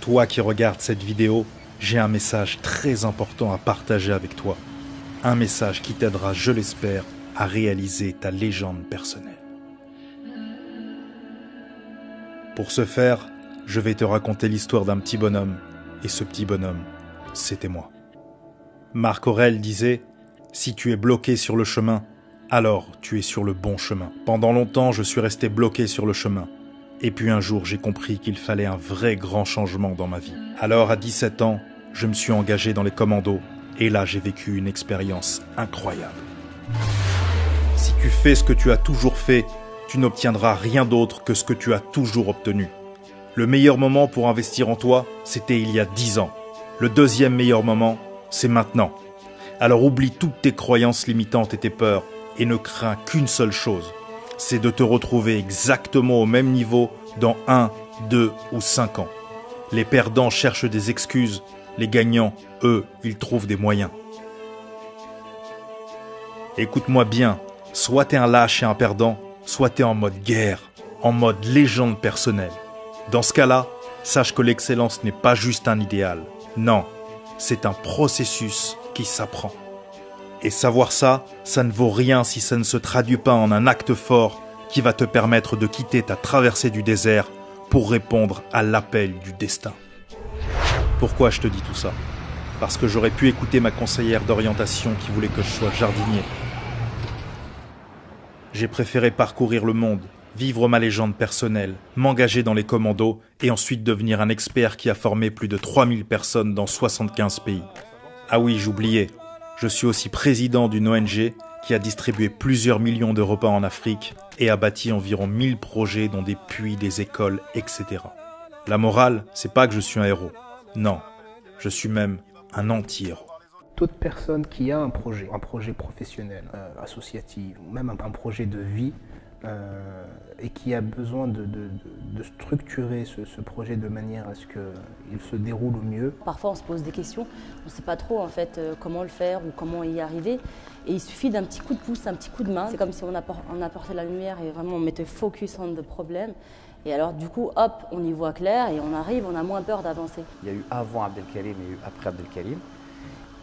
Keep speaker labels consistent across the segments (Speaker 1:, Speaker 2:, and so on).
Speaker 1: Toi qui regardes cette vidéo, j'ai un message très important à partager avec toi. Un message qui t'aidera, je l'espère, à réaliser ta légende personnelle. Pour ce faire, je vais te raconter l'histoire d'un petit bonhomme, et ce petit bonhomme, c'était moi. Marc Aurèle disait « Si tu es bloqué sur le chemin, alors tu es sur le bon chemin ». Pendant longtemps, je suis resté bloqué sur le chemin. Et puis un jour, j'ai compris qu'il fallait un vrai grand changement dans ma vie. Alors, à 17 ans, je me suis engagé dans les commandos, et là, j'ai vécu une expérience incroyable. Si tu fais ce que tu as toujours fait, tu n'obtiendras rien d'autre que ce que tu as toujours obtenu. Le meilleur moment pour investir en toi, c'était il y a 10 ans. Le deuxième meilleur moment, c'est maintenant. Alors oublie toutes tes croyances limitantes et tes peurs, et ne crains qu'une seule chose, c'est de te retrouver exactement au même niveau dans 1, 2 ou 5 ans. Les perdants cherchent des excuses, les gagnants, eux, ils trouvent des moyens. Écoute-moi bien, soit t'es un lâche et un perdant, soit t'es en mode guerre, en mode légende personnelle. Dans ce cas-là, sache que l'excellence n'est pas juste un idéal. Non, c'est un processus qui s'apprend. Et savoir ça, ça ne vaut rien si ça ne se traduit pas en un acte fort qui va te permettre de quitter ta traversée du désert pour répondre à l'appel du destin. Pourquoi je te dis tout ça ? Parce que j'aurais pu écouter ma conseillère d'orientation qui voulait que je sois jardinier. J'ai préféré parcourir le monde, vivre ma légende personnelle, m'engager dans les commandos et ensuite devenir un expert qui a formé plus de 3000 personnes dans 75 pays. Ah oui, j'oubliais. Je suis aussi président d'une ONG qui a distribué plusieurs millions de repas en Afrique et a bâti environ 1000 projets dont des puits, des écoles, etc. La morale, c'est pas que je suis un héros. Non, je suis même un anti-héros.
Speaker 2: Toute personne qui a un projet professionnel, associatif, ou même un projet de vie, et qui a besoin de structurer ce projet de manière à ce qu'il se déroule au mieux.
Speaker 3: Parfois on se pose des questions, on ne sait pas trop en fait comment le faire ou comment y arriver. Et il suffit d'un petit coup de pouce, un petit coup de main. C'est comme si on apportait la lumière et vraiment on mettait focus on the problème. Et alors du coup, hop, on y voit clair et on arrive, on a moins peur d'avancer.
Speaker 4: Il y a eu avant Abdelkarim et il y a eu après Abdelkarim.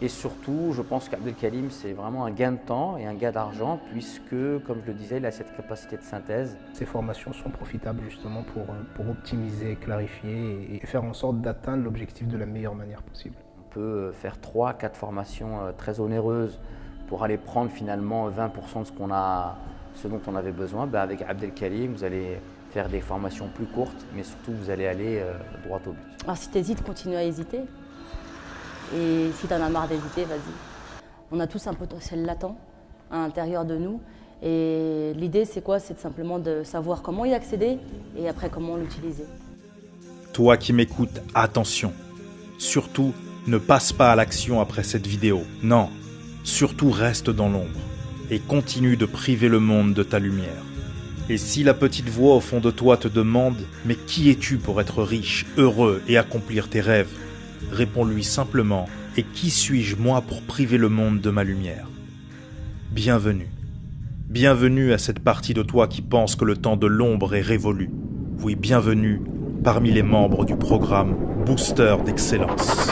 Speaker 4: Et surtout, je pense qu'Abdelkarim, c'est vraiment un gain de temps et un gain d'argent puisque, comme je le disais, il a cette capacité de synthèse.
Speaker 2: Ces formations sont profitables justement pour optimiser, clarifier et faire en sorte d'atteindre l'objectif de la meilleure manière possible.
Speaker 4: On peut faire 3-4 formations très onéreuses pour aller prendre finalement 20% de ce dont on avait besoin. Avec Abdelkarim, vous allez faire des formations plus courtes, mais surtout vous allez aller droit au but.
Speaker 3: Alors si tu hésites, continue à hésiter. Et si tu en as marre d'hésiter, vas-y. On a tous un potentiel latent à l'intérieur de nous. Et l'idée, c'est quoi ? C'est simplement de savoir comment y accéder et après comment l'utiliser.
Speaker 1: Toi qui m'écoutes, attention. Surtout, ne passe pas à l'action après cette vidéo. Non, surtout reste dans l'ombre et continue de priver le monde de ta lumière. Et si la petite voix au fond de toi te demande « Mais qui es-tu pour être riche, heureux et accomplir tes rêves ?» Réponds-lui simplement « Et qui suis-je moi pour priver le monde de ma lumière ?» Bienvenue. Bienvenue à cette partie de toi qui pense que le temps de l'ombre est révolu. Oui, bienvenue parmi les membres du programme Booster d'Excellence.